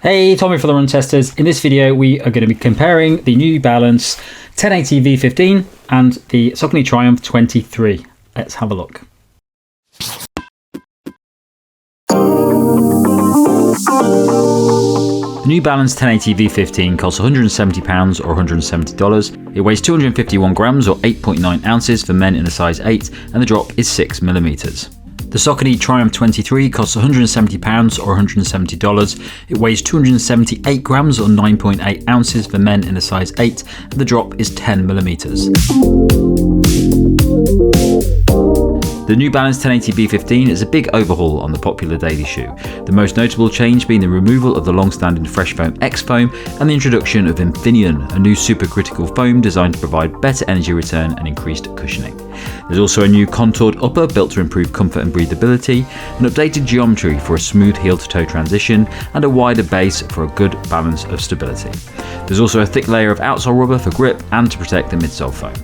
Hey, Tommy for the Run Testers. In this video, we are going to be comparing the New Balance 1080 V15 and the Saucony Triumph 23. Let's have a look. The New Balance 1080 V15 costs £170 or $170. It weighs 251 grams or 8.9 ounces for men in a size 8, and the drop is 6mm. The Saucony Triumph 23 costs £170 or $170. It weighs 278 grams or 9.8 ounces for men in a size 8, and the drop is 10mm. The New Balance 1080 V15 is a big overhaul on the popular daily shoe, the most notable change being the removal of the long-standing Fresh Foam X foam and the introduction of Infinion, a new supercritical foam designed to provide better energy return and increased cushioning. There's also a new contoured upper built to improve comfort and breathability, an updated geometry for a smooth heel-to-toe transition, and a wider base for a good balance of stability. There's also a thick layer of outsole rubber for grip and to protect the midsole foam.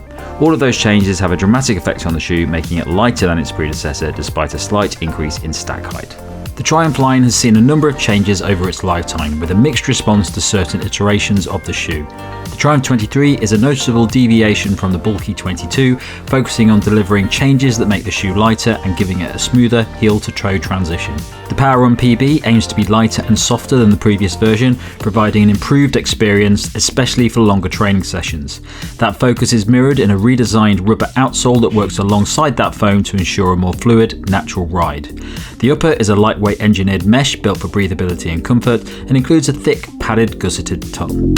All of those changes have a dramatic effect on the shoe, making it lighter than its predecessor despite a slight increase in stack height. The Triumph line has seen a number of changes over its lifetime, with a mixed response to certain iterations of the shoe. The Triumph 23 is a noticeable deviation from the bulky 22, focusing on delivering changes that make the shoe lighter and giving it a smoother heel-to-toe transition. The Power Run PB aims to be lighter and softer than the previous version, providing an improved experience, especially for longer training sessions. That focus is mirrored in a redesigned rubber outsole that works alongside that foam to ensure a more fluid, natural ride. The upper is a lightweight engineered mesh built for breathability and comfort, and includes a thick, padded, gusseted tongue.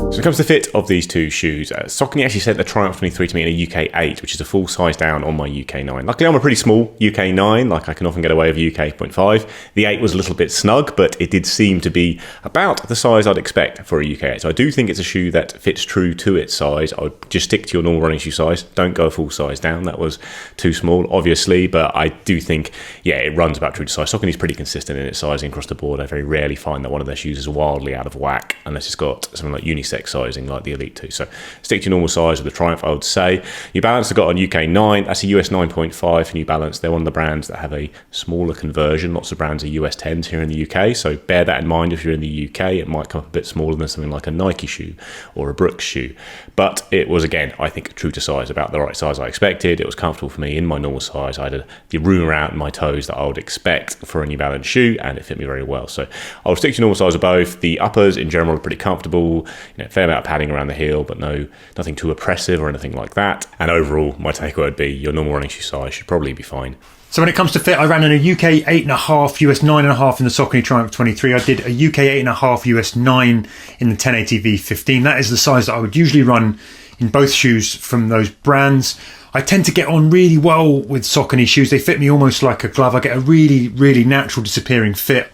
So when it comes to the fit of these two shoes, Saucony actually sent the Triumph 23 to me in a UK 8, which is a full size down on my UK 9. Luckily I'm a pretty small UK 9, like I can often get away with UK 8.5. The 8 was a little bit snug, but it did seem to be about the size I'd expect for a UK 8. So I do think it's a shoe that fits true to its size. I would just stick to your normal running shoe size. Don't go a full size down. That was too small, obviously, but I do think, yeah, it runs about true to size. Saucony's pretty consistent in its sizing across the board. I very rarely find that one of their shoes is wildly out of whack, unless it's got something like unisex sizing like the Elite 2. So stick to your normal size of the Triumph, I would say. New Balance have got a UK 9. That's a US 9.5 for New Balance. They're one of the brands that have a smaller conversion. Lots of brands are US 10s here in the UK, so bear that in mind if you're in the UK. It might come up a bit smaller than something like a Nike shoe or a Brooks shoe. But it was, again, I think true to size, about the right size I expected. It was comfortable for me in my normal size. I had the room around my toes that I would expect for a New Balance shoe, and it fit me very well. So I will stick to normal size of both. The uppers in general are pretty comfortable, fair amount of padding around the heel, but nothing too oppressive or anything like that. And overall, my takeaway would be your normal running shoe size should probably be fine. So when it comes to fit, I ran in a UK 8.5, US 9.5 in the Saucony Triumph 23. I did a UK 8.5, US 9 in the 1080 V15. That is the size that I would usually run in both shoes from those brands. I tend to get on really well with Saucony shoes. They fit me almost like a glove. I get a really, really natural disappearing fit.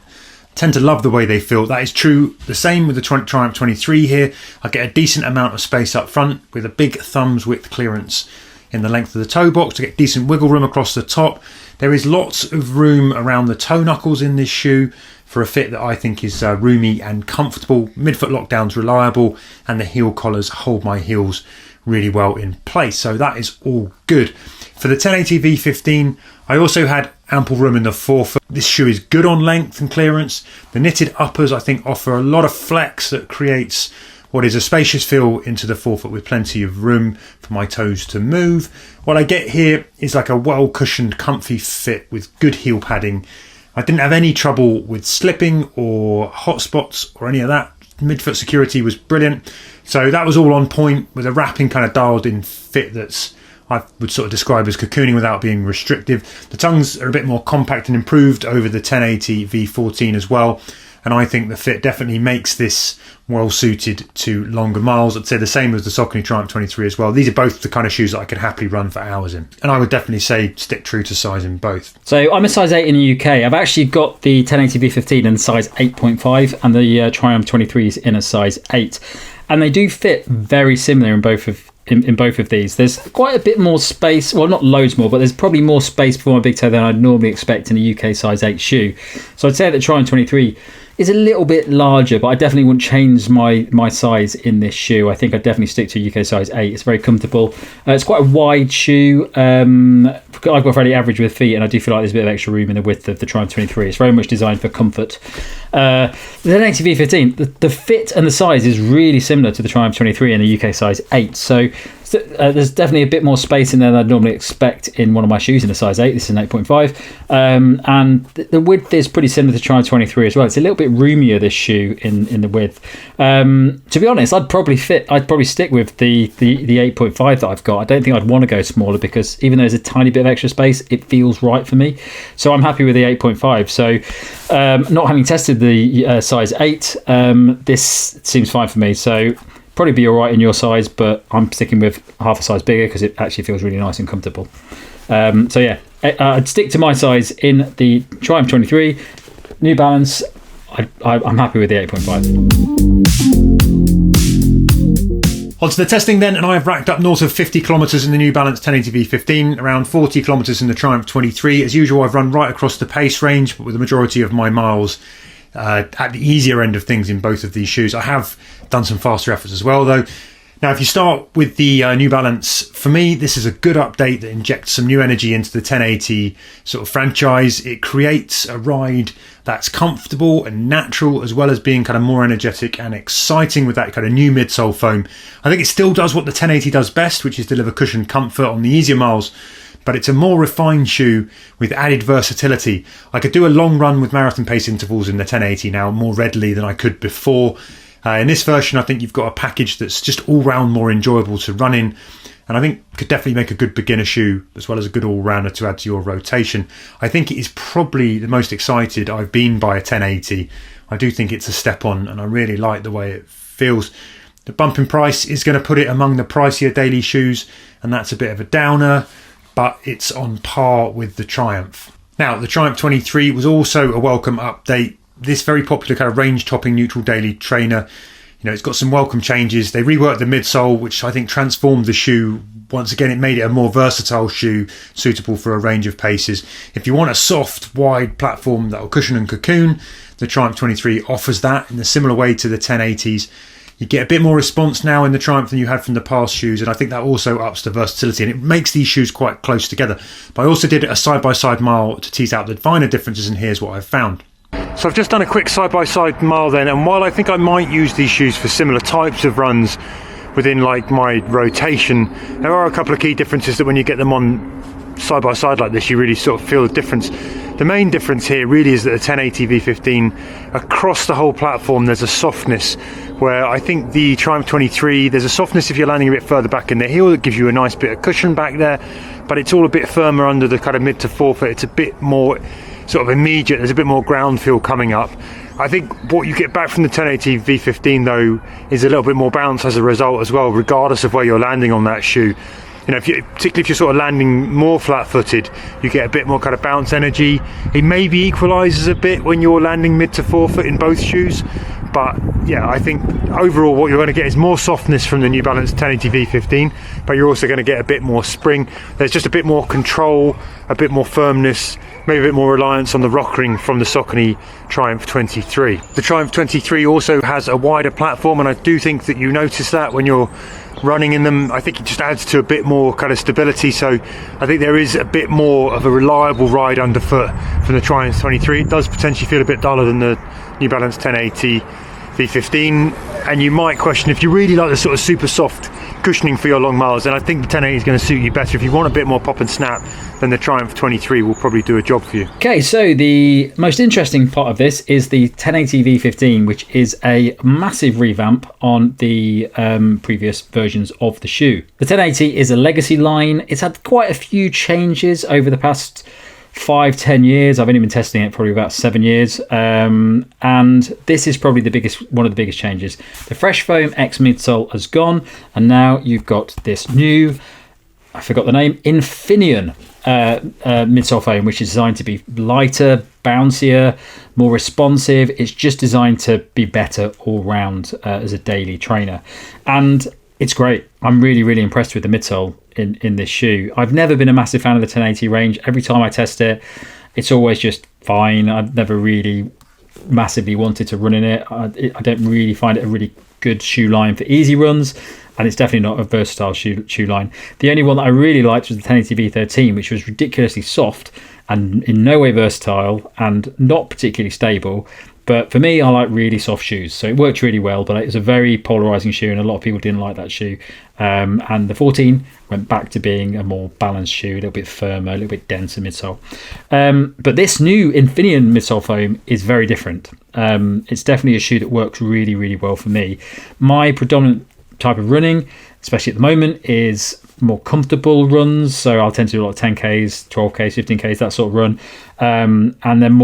Tend to love the way they feel. That is true. The same with the Triumph 23 here. I get a decent amount of space up front with a big thumbs width clearance in the length of the toe box to get decent wiggle room across the top. There is lots of room around the toe knuckles in this shoe for a fit that I think is roomy and comfortable. Midfoot lockdown's reliable, and the heel collars hold my heels really well in place. So that is all good. For the 1080 V15, I also had ample room in the forefoot. This shoe is good on length and clearance. The knitted uppers, I think, offer a lot of flex that creates what is a spacious feel into the forefoot with plenty of room for my toes to move. What I get here is like a well-cushioned, comfy fit with good heel padding. I didn't have any trouble with slipping or hot spots or any of that. Midfoot security was brilliant. So that was all on point with a wrapping kind of dialed in fit that's I would sort of describe as cocooning without being restrictive. The tongues are a bit more compact and improved over the 1080 V14 as well. And I think the fit definitely makes this well suited to longer miles. I'd say the same as the Saucony Triumph 23 as well. These are both the kind of shoes that I could happily run for hours in. And I would definitely say stick true to size in both. So I'm a size 8 in the UK. I've actually got the 1080 V15 in size 8.5 and the Triumph 23 is in a size 8. And they do fit very similar in both of these. There's quite a bit more space, well, not loads more, but there's probably more space for my big toe than I'd normally expect in a UK size 8 shoe. So I'd say that the Triumph 23 is a little bit larger, but I definitely wouldn't change my size in this shoe. I think I'd definitely stick to UK size 8. It's very comfortable. It's quite a wide shoe. I've got fairly average with feet, and I do feel like there's a bit of extra room in the width of the Triumph 23. It's very much designed for comfort. The 1080 V15, the fit and the size is really similar to the Triumph 23 in the UK size 8. So there's definitely a bit more space in there than I'd normally expect in one of my shoes in a size 8. This is an 8.5. And the width is pretty similar to Triumph 23 as well. It's a little bit roomier, this shoe, in the width. To be honest, I'd probably stick with the 8.5 that I've got. I don't think I'd want to go smaller, because even though there's a tiny bit of extra space, it feels right for me. So I'm happy with the 8.5. So not having tested the size 8, this seems fine for me. So probably be all right in your size, but I'm sticking with half a size bigger because it actually feels really nice and comfortable. So yeah, I'd stick to my size in the Triumph 23. New Balance, I'm happy with the 8.5. On to the testing then, and I have racked up north of 50 kilometres in the New Balance 1080 V15, around 40 kilometres in the Triumph 23. As usual, I've run right across the pace range, but with the majority of my miles at the easier end of things in both of these shoes. I have done some faster efforts as well, though. Now, if you start with the New Balance, for me, this is a good update that injects some new energy into the 1080 sort of franchise. It creates a ride that's comfortable and natural, as well as being kind of more energetic and exciting with that kind of new midsole foam. I think it still does what the 1080 does best, which is deliver cushion comfort on the easier miles, but it's a more refined shoe with added versatility. I could do a long run with marathon pace intervals in the 1080 now more readily than I could before. In this version, I think you've got a package that's just all-round more enjoyable to run in, and I think could definitely make a good beginner shoe as well as a good all-rounder to add to your rotation. I think it is probably the most excited I've been by a 1080. I do think it's a step on, and I really like the way it feels. The bump in price is going to put it among the pricier daily shoes, and that's a bit of a downer, but it's on par with the Triumph. Now, the Triumph 23 was also a welcome update. This very popular kind of range-topping neutral daily trainer, it's got some welcome changes. They reworked the midsole, which I think transformed the shoe. Once again, it made it a more versatile shoe, suitable for a range of paces. If you want a soft, wide platform that will cushion and cocoon, the Triumph 23 offers that in a similar way to the 1080s. You get a bit more response now in the Triumph than you had from the past shoes, and I think that also ups the versatility, and it makes these shoes quite close together. But I also did a side-by-side mile to tease out the finer differences, and here's what I've found. So I've just done a quick side-by-side mile then, and while I think I might use these shoes for similar types of runs within like my rotation, there are a couple of key differences that when you get them on side-by-side like this, you really sort of feel the difference. The main difference here really is that the 1080 V15, across the whole platform, there's a softness, where I think the Triumph 23, there's a softness if you're landing a bit further back in the heel that gives you a nice bit of cushion back there, but it's all a bit firmer under the kind of mid to forefoot. It's a bit more sort of immediate, there's a bit more ground feel coming up. I think what you get back from the 1080 V15 though is a little bit more bounce as a result as well, regardless of where you're landing on that shoe. Particularly if you're sort of landing more flat-footed, you get a bit more kind of bounce energy. It maybe equalises a bit when you're landing mid to forefoot in both shoes, but yeah, I think overall what you're going to get is more softness from the New Balance 1080 V15, but you're also going to get a bit more spring. There's just a bit more control, a bit more firmness, maybe a bit more reliance on the rock ring from the Saucony Triumph 23. The Triumph 23 also has a wider platform, and I do think that you notice that when you're running in them. I think it just adds to a bit more kind of stability, so I think there is a bit more of a reliable ride underfoot from the Triumph 23. It does potentially feel a bit duller than the New Balance 1080 V15, and you might question if you really like the sort of super soft cushioning for your long miles, then I think the 1080 is going to suit you better. If you want a bit more pop and snap, then the Triumph 23 will probably do a job for you. Okay, so the most interesting part of this is the 1080 V15, which is a massive revamp on the previous versions of the shoe. The 1080 is a legacy line. It's had quite a few changes over the past 5-10 years. I've only been testing it probably about 7 years, and this is probably one of the biggest changes. The Fresh Foam X midsole has gone, and now you've got this new, I forgot the name, Infinion midsole foam, which is designed to be lighter, bouncier, more responsive. It's just designed to be better all round as a daily trainer, and it's great. I'm really, really impressed with the midsole in this shoe. I've never been a massive fan of the 1080 range. Every time I test it, it's always just fine. I've never really massively wanted to run in it. I don't really find it a really good shoe line for easy runs, and it's definitely not a versatile shoe line. The only one that I really liked was the 1080 V13, which was ridiculously soft and in no way versatile and not particularly stable. But for me, I like really soft shoes, so it worked really well. But it was a very polarizing shoe, and a lot of people didn't like that shoe. And the 14 went back to being a more balanced shoe, a little bit firmer, a little bit denser midsole. But this new Infinion midsole foam is very different. It's definitely a shoe that works really, really well for me. My predominant type of running, especially at the moment, is more comfortable runs. So I'll tend to do a lot of 10Ks, 12Ks, 15Ks, that sort of run. And then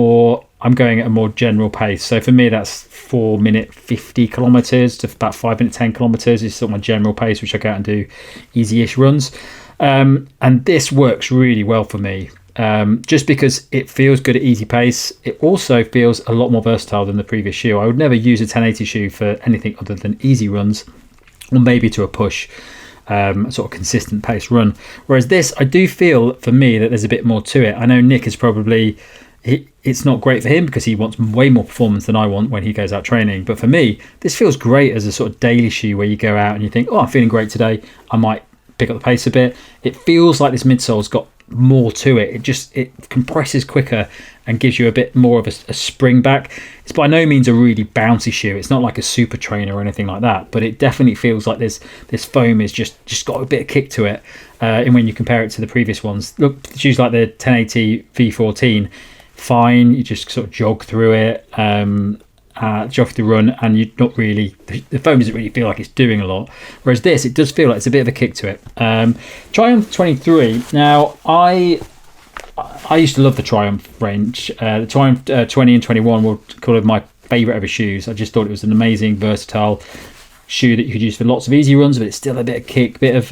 I'm going at a more general pace. So for me, that's 4 minute 50 kilometers to about 5 minute 10 kilometers is sort of my general pace, which I go out and do easy-ish runs. And this works really well for me. Just because it feels good at easy pace. It also feels a lot more versatile than the previous shoe. I would never use a 1080 shoe for anything other than easy runs, or maybe to a push, sort of consistent pace run. Whereas this, I do feel for me that there's a bit more to it. I know Nick is probably, it's not great for him because he wants way more performance than I want when he goes out training. But for me, this feels great as a sort of daily shoe where you go out and you think, oh, I'm feeling great today, I might pick up the pace a bit. It feels like this midsole's got more to it. It compresses quicker and gives you a bit more of a spring back. It's by no means a really bouncy shoe. It's not like a super trainer or anything like that, but it definitely feels like this foam is just got a bit of kick to it. And when you compare it to the previous ones, look, shoes like the 1080 V14, fine, you just sort of jog through it, jog through the run, and you're not really, the foam doesn't really feel like it's doing a lot. Whereas this, it does feel like it's a bit of a kick to it. Triumph 23. Now, I used to love the Triumph range. The Triumph 20 and 21 were kind of my favourite ever shoes. I just thought it was an amazing, versatile shoe that you could use for lots of easy runs, but it's still a bit of kick, bit of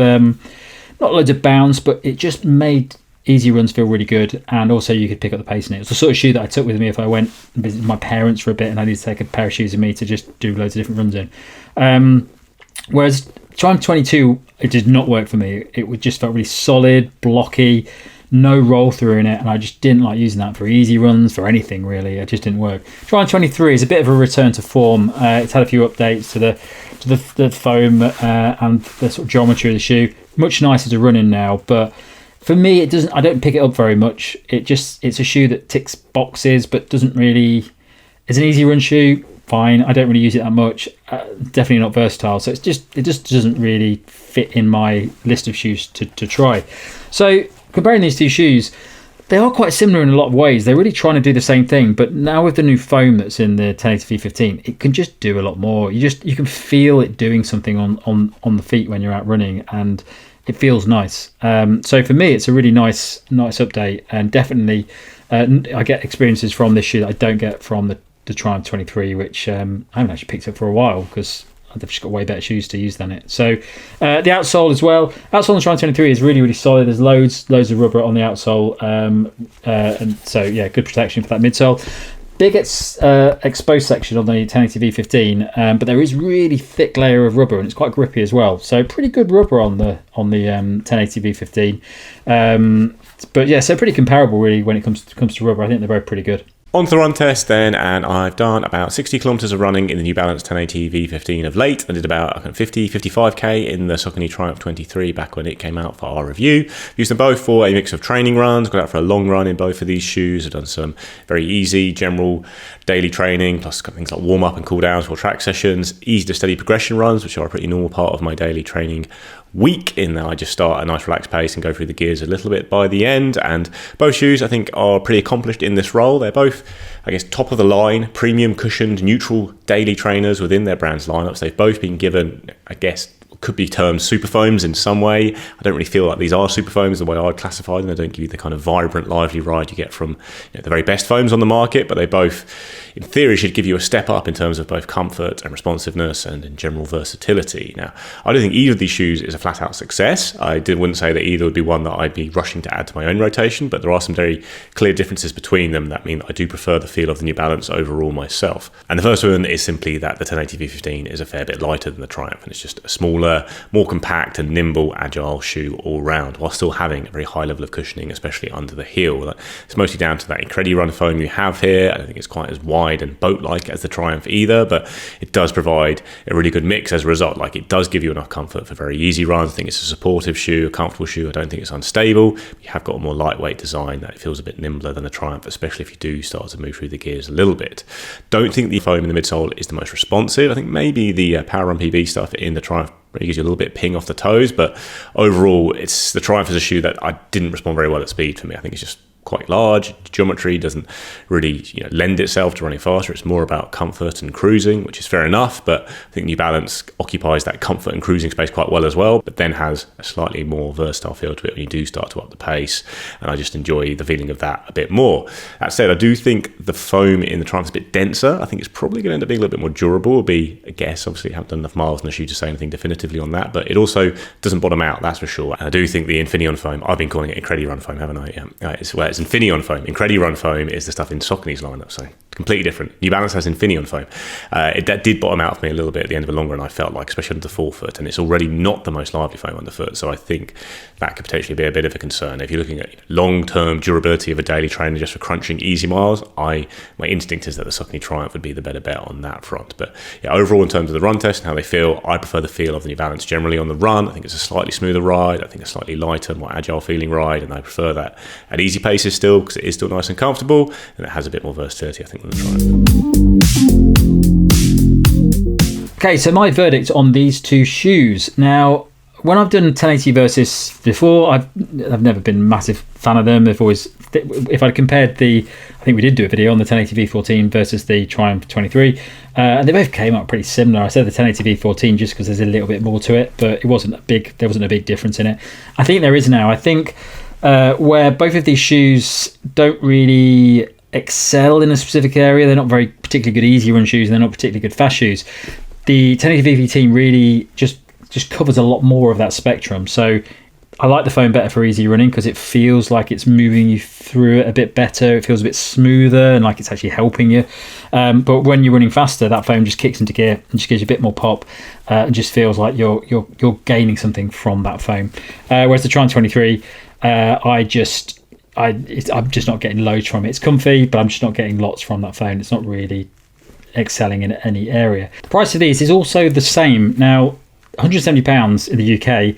not loads of bounce, but it just made easy runs feel really good, and also you could pick up the pace in it. It's the sort of shoe that I took with me if I went and visited my parents for a bit and I needed to take a pair of shoes with me to just do loads of different runs in. Whereas Triumph 22, it did not work for me. It just felt really solid, blocky, no roll through in it, and I just didn't like using that for easy runs, for anything really. It just didn't work. Triumph 23 is a bit of a return to form. It's had a few updates to the foam and the sort of geometry of the shoe. Much nicer to run in now, but for me, I don't pick it up very much. It's a shoe that ticks boxes, but doesn't really. It's an easy run shoe, fine. I don't really use it that much. Definitely not versatile. So it just doesn't really fit in my list of shoes to try. So comparing these two shoes, they are quite similar in a lot of ways. They're really trying to do the same thing, but now with the new foam that's in the 1080 V15, it can just do a lot more. You can feel it doing something on the feet when you're out running, and it feels nice. So for me, it's a really nice update, and definitely I get experiences from this shoe that I don't get from the Triumph 23, which I haven't actually picked up for a while because they've just got way better shoes to use than it. So the outsole as well. Outsole on the Triumph 23 is really, really solid. There's loads of rubber on the outsole, and so yeah, good protection for that midsole. Big exposed section on the 1080 V15, but there is really thick layer of rubber, and it's quite grippy as well. So pretty good rubber on the 1080 V15. But yeah, so pretty comparable really when it comes to rubber. I think they're both pretty good. On to the run test then, and I've done about 60 kilometres of running in the New Balance 1080 V15 of late. I did about 50, 55k in the Saucony Triumph 23 back when it came out for our review. Used them both for a mix of training runs, got out for a long run in both of these shoes. I've done some very easy general daily training, plus things like warm up and cool downs for track sessions, easy to steady progression runs, which are a pretty normal part of my daily training week, in that I just start at a nice relaxed pace and go through the gears a little bit by the end. And both shoes I think are pretty accomplished in this role. They're both, I guess, top of the line, premium cushioned, neutral daily trainers within their brand's lineups. They've both been given, I guess, could be termed super foams in some way. I don't really feel like these are super foams the way I'd classify them. They don't give you the kind of vibrant, lively ride you get from the very best foams on the market, but they both, in theory, should give you a step up in terms of both comfort and responsiveness and in general versatility. Now, I don't think either of these shoes is a flat-out success. I wouldn't say that either would be one that I'd be rushing to add to my own rotation, but there are some very clear differences between them that mean that I do prefer the feel of the New Balance overall myself. And the first one is simply that the 1080 V15 is a fair bit lighter than the Triumph, and it's just a smaller, more compact and nimble, agile shoe all round, while still having a very high level of cushioning, especially under the heel. It's mostly down to that Incredi Run foam you have here. I don't think it's quite as wide wide and boat-like as the Triumph either, but it does provide a really good mix as a result. Like, it does give you enough comfort for very easy runs. I think it's a supportive shoe, a comfortable shoe. I don't think it's unstable. You have got a more lightweight design that it feels a bit nimbler than the Triumph, especially if you do start to move through the gears a little bit. Don't think the foam in the midsole is the most responsive. I think maybe the Power Run PB stuff in the Triumph really gives you a little bit of ping off the toes, but overall, the Triumph is a shoe that I didn't respond very well at speed for me. I think it's just quite large. Geometry doesn't really lend itself to running faster. It's more about comfort and cruising, which is fair enough, but I think New Balance occupies that comfort and cruising space quite well as well, but then has a slightly more versatile feel to it when you do start to up the pace, and I just enjoy the feeling of that a bit more. That said, I do think the foam in the Triumph is a bit denser. I think it's probably going to end up being a little bit more durable, would be a guess. Obviously, I haven't done enough miles in the shoe to say anything definitively on that, but it also doesn't bottom out, that's for sure. And I do think the Infinion foam, I've been calling it Incredi Run foam, haven't I? Yeah. It's Infinion foam. Incredi Run foam is the stuff in Saucony's lineup, so completely different. New Balance has Infinion foam. That did bottom out for me a little bit at the end of a long run, I felt like, especially under the forefoot, and it's already not the most lively foam underfoot, so I think that could potentially be a bit of a concern. If you're looking at long-term durability of a daily trainer just for crunching easy miles, my instinct is that the Saucony Triumph would be the better bet on that front. But yeah, overall, in terms of the run test and how they feel, I prefer the feel of the New Balance generally on the run. I think it's a slightly smoother ride. I think a slightly lighter, more agile feeling ride, and I prefer that at easy paces still, because it is still nice and comfortable, and it has a bit more versatility, I think, than the Triumph. Okay, so my verdict on these two shoes. Now, when I've done 1080 versus before, I've never been a massive fan of them. They've always, if I compared I think we did do a video on the 1080 V14 versus the Triumph 23, and they both came out pretty similar. I said the 1080 V14 just because there's a little bit more to it, but there wasn't a big difference in it. I think there is now. I think where both of these shoes don't really excel in a specific area, they're not very particularly good easy run shoes, and they're not particularly good fast shoes. The 1080 V14 really just covers a lot more of that spectrum. So I like the foam better for easy running because it feels like it's moving you through it a bit better. It feels a bit smoother and like it's actually helping you. But when you're running faster, that foam just kicks into gear and just gives you a bit more pop. And just feels like you're gaining something from that foam. Whereas the Triumph 23, I'm just not getting loads from it. It's comfy, but I'm just not getting lots from that foam. It's not really excelling in any area. The price of these is also the same. Now, £170 in the UK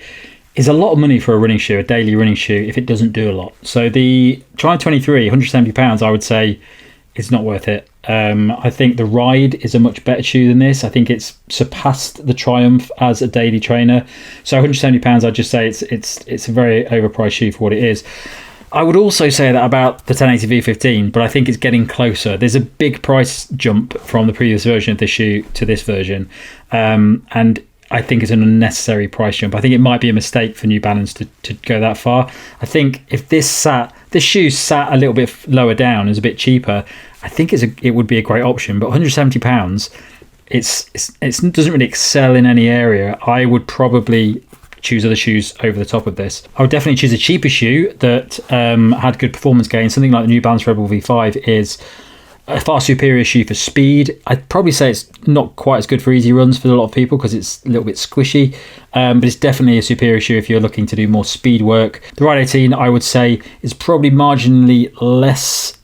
is a lot of money for a running shoe, a daily running shoe, if it doesn't do a lot. So the Triumph 23, £170, I would say, is not worth it. I think the Ride is a much better shoe than this. I think it's surpassed the Triumph as a daily trainer. So £170, I'd just say it's a very overpriced shoe for what it is. I would also say that about the 1080 V15, but I think it's getting closer. There's a big price jump from the previous version of this shoe to this version, and I think it's an unnecessary price jump. I think it might be a mistake for New Balance to go that far. I think if this shoe sat a little bit lower down, is a bit cheaper, I think it would be a great option. But £170, it doesn't really excel in any area. I would probably choose other shoes over the top of this. I would definitely choose a cheaper shoe that had good performance gain. Something like the New Balance Rebel V5 is a far superior shoe for speed. I'd probably say it's not quite as good for easy runs for a lot of people because it's a little bit squishy, but it's definitely a superior shoe if you're looking to do more speed work. The Ride 18, I would say, is probably marginally less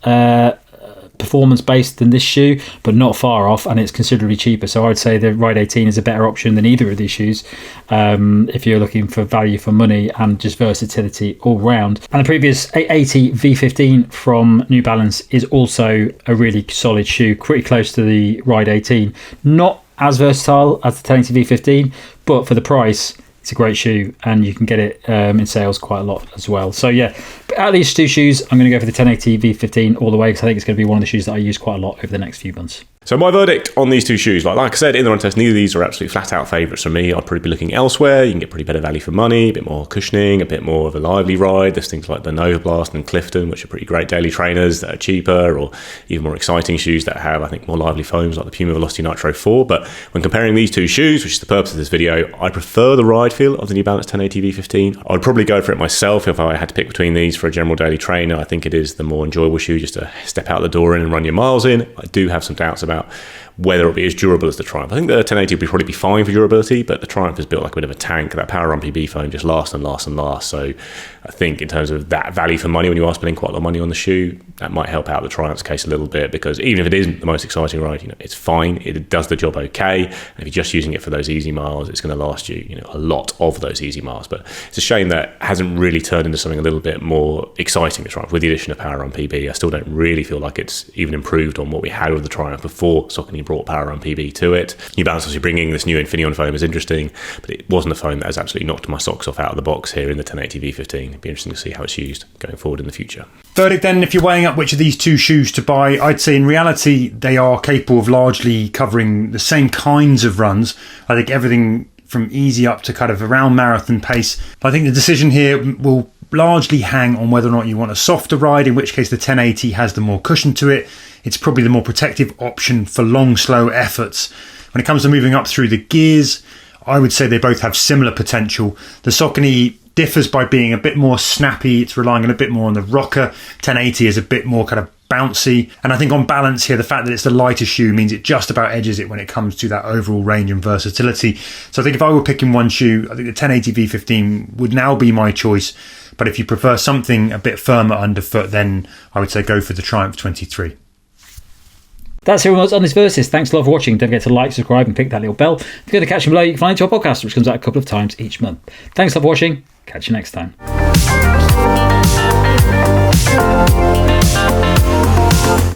performance based than this shoe, but not far off, and it's considerably cheaper. So I would say the Ride 18 is a better option than either of these shoes if you're looking for value for money and just versatility all round. And the previous 880 V15 from New Balance is also a really solid shoe, pretty close to the Ride 18. Not as versatile as the 1080 V15, but for the price, it's a great shoe, and you can get it in sales quite a lot as well. So yeah, out of these two shoes, I'm going to go for the 1080 V15 all the way because I think it's going to be one of the shoes that I use quite a lot over the next few months. So my verdict on these two shoes, like I said in the run test, neither of these are absolutely flat out favourites for me. I'd probably be looking elsewhere. You can get pretty better value for money, a bit more cushioning, a bit more of a lively ride. There's things like the Nova Blast and Clifton, which are pretty great daily trainers that are cheaper, or even more exciting shoes that have, I think, more lively foams like the Puma Velocity Nitro 4. But when comparing these two shoes, which is the purpose of this video, I prefer the ride feel of the New Balance 1080 V15. I would probably go for it myself if I had to pick between these for a general daily trainer. I think it is the more enjoyable shoe just to step out the door in and run your miles in. I do have some doubts about whether it'll be as durable as the Triumph. I think the 1080 will probably be fine for durability, but the Triumph is built like a bit of a tank. That Power Run PB foam just lasts and lasts and lasts. So I think in terms of that value for money, when you are spending quite a lot of money on the shoe, that might help out the Triumph's case a little bit, because even if it isn't the most exciting ride, it's fine. It does the job okay. And if you're just using it for those easy miles, it's going to last you, a lot of those easy miles. But it's a shame that it hasn't really turned into something a little bit more exciting, the Triumph. With the addition of Power Run PB, I still don't really feel like it's even improved on what we had with the Triumph before Saucony brought Power Run PB to it. New Balance obviously bringing this new Infinion foam is interesting, but it wasn't a foam that has absolutely knocked my socks off out of the box here in the 1080 V15. It'd be interesting to see how it's used going forward in the future. Verdict then, if you're weighing up which of these two shoes to buy, I'd say in reality they are capable of largely covering the same kinds of runs. I think everything from easy up to kind of around marathon pace. But I think the decision here will largely hang on whether or not you want a softer ride, in which case the 1080 has the more cushion to it. It's probably the more protective option for long, slow efforts. When it comes to moving up through the gears, I would say they both have similar potential. The Saucony differs by being a bit more snappy. It's relying a bit more on the rocker. 1080 is a bit more kind of bouncy. And I think on balance here, the fact that it's the lighter shoe means it just about edges it when it comes to that overall range and versatility. So I think if I were picking one shoe, I think the 1080 V15 would now be my choice. But if you prefer something a bit firmer underfoot, then I would say go for the Triumph 23. That's everyone's on this Versus. Thanks a lot for watching. Don't forget to like, subscribe, and click that little bell. If you go to the caption below, you can find it to our podcast, which comes out a couple of times each month. Thanks a lot for watching. Catch you next time.